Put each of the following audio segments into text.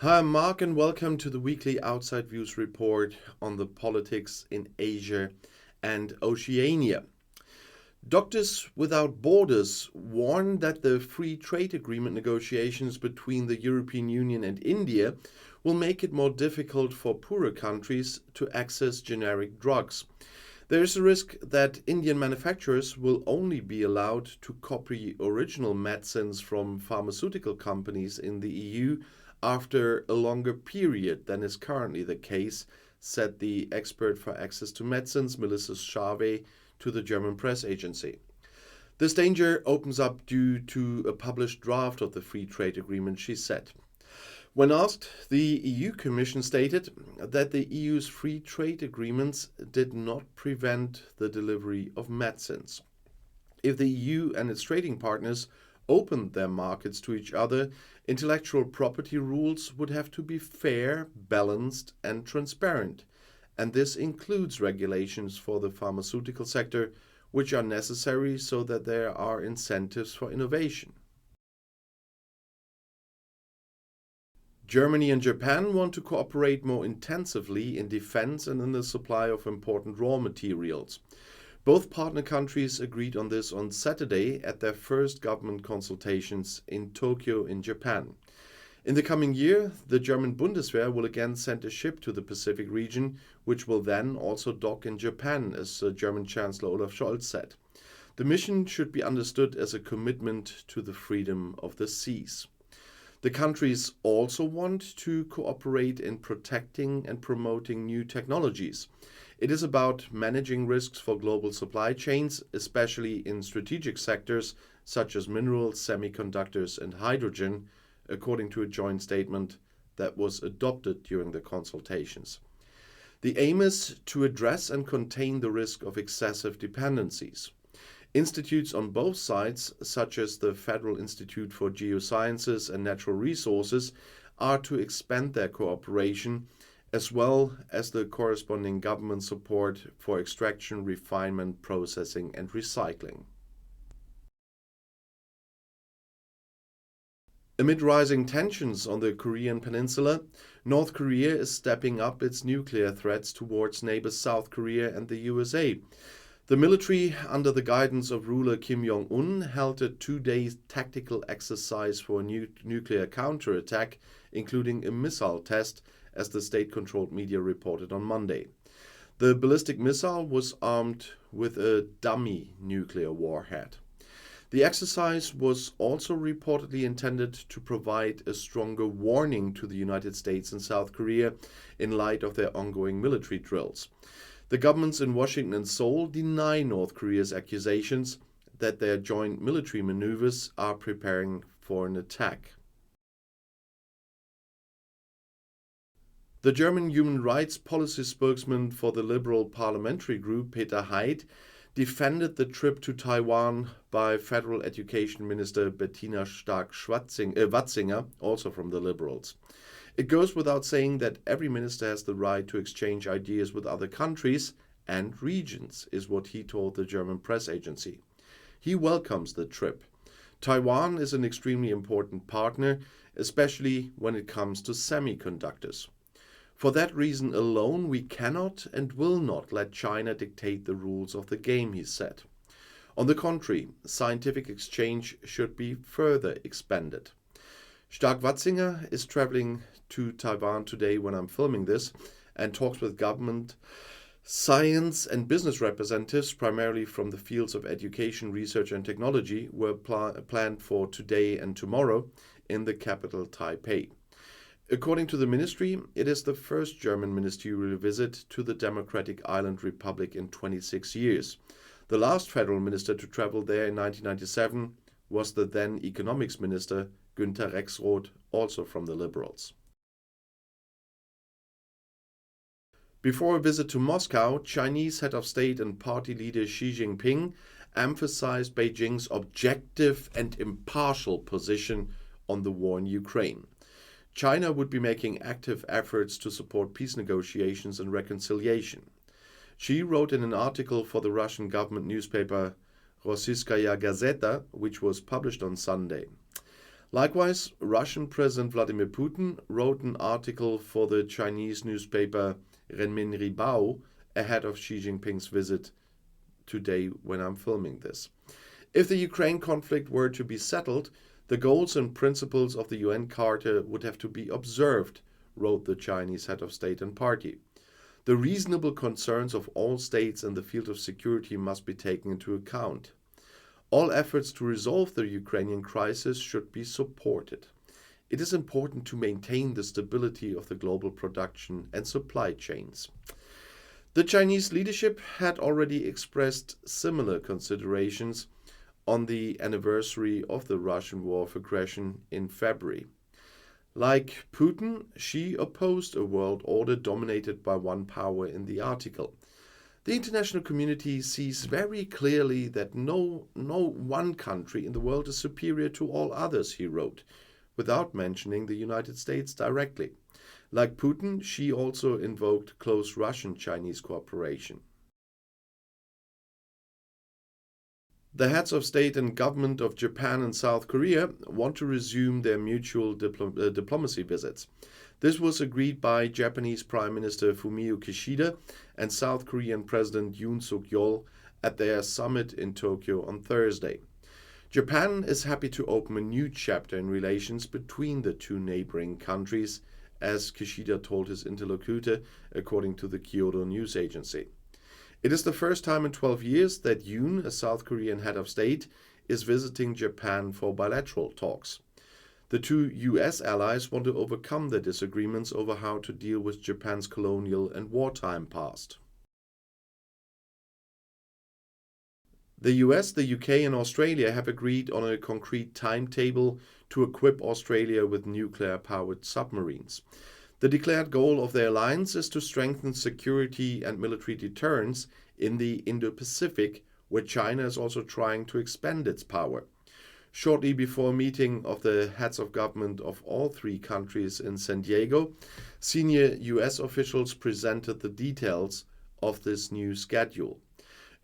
Hi, I'm Marc, and welcome to the weekly Outside Views report on the politics in Asia and Oceania. Doctors Without Borders warn that the free trade agreement negotiations between the European Union and India will make it more difficult for poorer countries to access generic drugs. There is a risk that Indian manufacturers will only be allowed to copy original medicines from pharmaceutical companies in the EU after a longer period than is currently the case, said the expert for access to medicines, Melissa Scharwe, to the German press agency. This danger opens up due to a published draft of the free trade agreement, she said. When asked, the EU Commission stated that the EU's free trade agreements did not prevent the delivery of medicines. If the EU and its trading partners opened their markets to each other, intellectual property rules would have to be fair, balanced, and transparent. And this includes regulations for the pharmaceutical sector, which are necessary so that there are incentives for innovation. Germany and Japan want to cooperate more intensively in defense and in the supply of important raw materials. Both partner countries agreed on this on Saturday at their first government consultations in Tokyo in Japan. In the coming year, the German Bundeswehr will again send a ship to the Pacific region, which will then also dock in Japan, as German Chancellor Olaf Scholz said. The mission should be understood as a commitment to the freedom of the seas. The countries also want to cooperate in protecting and promoting new technologies. It is about managing risks for global supply chains, especially in strategic sectors such as minerals, semiconductors, and hydrogen, according to a joint statement that was adopted during the consultations. The aim is to address and contain the risk of excessive dependencies. Institutes on both sides, such as the Federal Institute for Geosciences and Natural Resources, are to expand their cooperation, as well as the corresponding government support for extraction, refinement, processing, and recycling. Amid rising tensions on the Korean peninsula, North Korea is stepping up its nuclear threats towards neighbors South Korea and the USA. The military, under the guidance of ruler Kim Jong-un, held a 2-day tactical exercise for a nuclear counterattack, including a missile test, as the state-controlled media reported on Monday. The ballistic missile was armed with a dummy nuclear warhead. The exercise was also reportedly intended to provide a stronger warning to the United States and South Korea in light of their ongoing military drills. The governments in Washington and Seoul deny North Korea's accusations that their joint military maneuvers are preparing for an attack. The German human rights policy spokesman for the Liberal parliamentary group, Peter Haidt, defended the trip to Taiwan by Federal Education Minister Bettina Stark-Watzinger, also from the Liberals. It goes without saying that every minister has the right to exchange ideas with other countries and regions, is what he told the German press agency. He welcomes the trip. Taiwan is an extremely important partner, especially when it comes to semiconductors. For that reason alone, we cannot and will not let China dictate the rules of the game, he said. On the contrary, scientific exchange should be further expanded. Stark-Watzinger is traveling to Taiwan today when I'm filming this and talks with government, science and business representatives, primarily from the fields of education, research and technology, were planned for today and tomorrow in the capital Taipei. According to the ministry, it is the first German ministerial visit to the Democratic Island Republic in 26 years. The last federal minister to travel there in 1997 was the then economics minister Günther Rexroth, also from the Liberals. Before a visit to Moscow, Chinese head of state and party leader Xi Jinping emphasized Beijing's objective and impartial position on the war in Ukraine. China would be making active efforts to support peace negotiations and reconciliation. Xi wrote in an article for the Russian government newspaper Rossiyskaya Gazeta, which was published on Sunday. Likewise, Russian President Vladimir Putin wrote an article for the Chinese newspaper Renmin Ribao ahead of Xi Jinping's visit today when I'm filming this. If the Ukraine conflict were to be settled, the goals and principles of the UN Charter would have to be observed, wrote the Chinese head of state and party. The reasonable concerns of all states in the field of security must be taken into account. All efforts to resolve the Ukrainian crisis should be supported. It is important to maintain the stability of the global production and supply chains. The Chinese leadership had already expressed similar considerations on the anniversary of the Russian war of aggression in February. Like Putin, Xi opposed a world order dominated by one power in the article. The international community sees very clearly that no one country in the world is superior to all others, he wrote, without mentioning the United States directly. Like Putin, Xi also invoked close Russian-Chinese cooperation. The heads of state and government of Japan and South Korea want to resume their mutual diplomacy visits. This was agreed by Japanese Prime Minister Fumio Kishida and South Korean President Yoon Suk-yeol at their summit in Tokyo on Thursday. Japan is happy to open a new chapter in relations between the two neighboring countries, as Kishida told his interlocutor, according to the Kyodo news agency. It is the first time in 12 years that Yoon, a South Korean head of state, is visiting Japan for bilateral talks. The two US allies want to overcome their disagreements over how to deal with Japan's colonial and wartime past. The US, the UK and Australia have agreed on a concrete timetable to equip Australia with nuclear-powered submarines. The declared goal of the alliance is to strengthen security and military deterrence in the Indo-Pacific, where China is also trying to expand its power. Shortly before a meeting of the heads of government of all three countries in San Diego, senior US officials presented the details of this new schedule.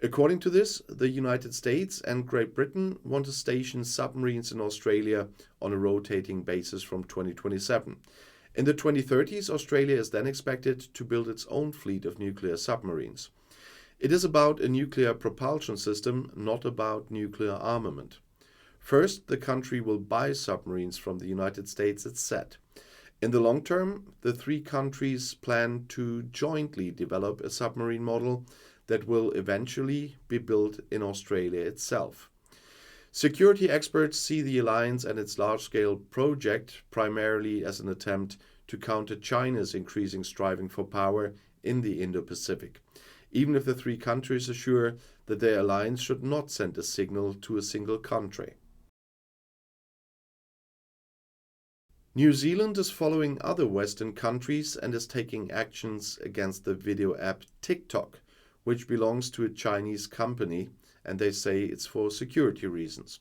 According to this, the United States and Great Britain want to station submarines in Australia on a rotating basis from 2027. In the 2030s, Australia is then expected to build its own fleet of nuclear submarines. It is about a nuclear propulsion system, not about nuclear armament. First, the country will buy submarines from the United States, it's said. In the long term, the three countries plan to jointly develop a submarine model that will eventually be built in Australia itself. Security experts see the alliance and its large-scale project primarily as an attempt to counter China's increasing striving for power in the Indo-Pacific, even if the three countries assure that their alliance should not send a signal to a single country. New Zealand is following other Western countries and is taking actions against the video app TikTok, which belongs to a Chinese company, and they say it's for security reasons.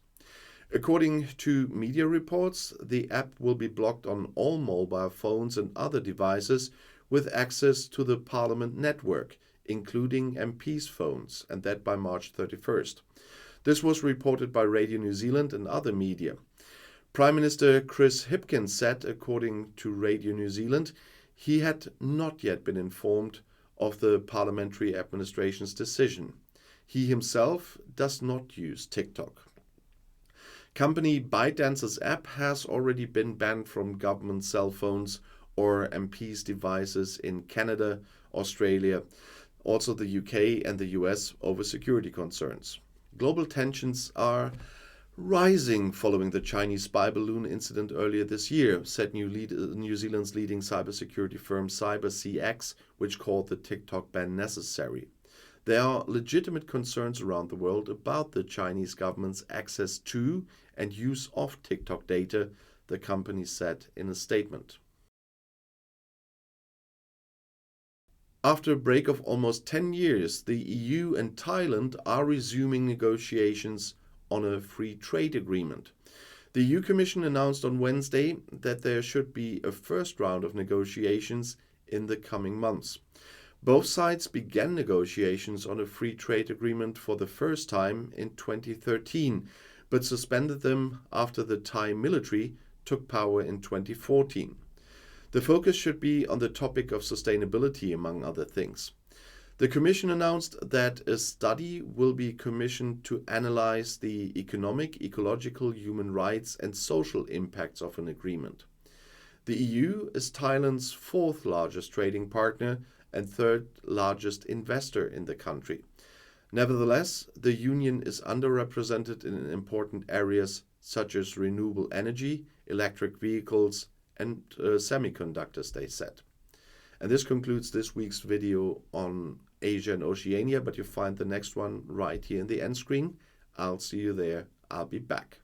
According to media reports, the app will be blocked on all mobile phones and other devices with access to the Parliament network, including MPs' phones, and that by March 31st. This was reported by Radio New Zealand and other media. Prime Minister Chris Hipkins said, according to Radio New Zealand, he had not yet been informed of the parliamentary administration's decision. He himself does not use TikTok. Company ByteDance's app has already been banned from government cell phones or MPs' devices in Canada, Australia, also the UK and the US over security concerns. Global tensions are rising following the Chinese spy balloon incident earlier this year, said New Zealand's leading cybersecurity firm CyberCX, which called the TikTok ban necessary. There are legitimate concerns around the world about the Chinese government's access to and use of TikTok data, the company said in a statement. After a break of almost 10 years, the EU and Thailand are resuming negotiations on a free trade agreement. The EU Commission announced on Wednesday that there should be a first round of negotiations in the coming months. Both sides began negotiations on a free trade agreement for the first time in 2013, but suspended them after the Thai military took power in 2014. The focus should be on the topic of sustainability, among other things. The Commission announced that a study will be commissioned to analyze the economic, ecological, human rights, and social impacts of an agreement. The EU is Thailand's fourth largest trading partner and third largest investor in the country. Nevertheless, the Union is underrepresented in important areas such as renewable energy, electric vehicles, and semiconductors, they said. And this concludes this week's video on Asia and Oceania, but you find the next one right here in the end screen. I'll see you there. I'll be back.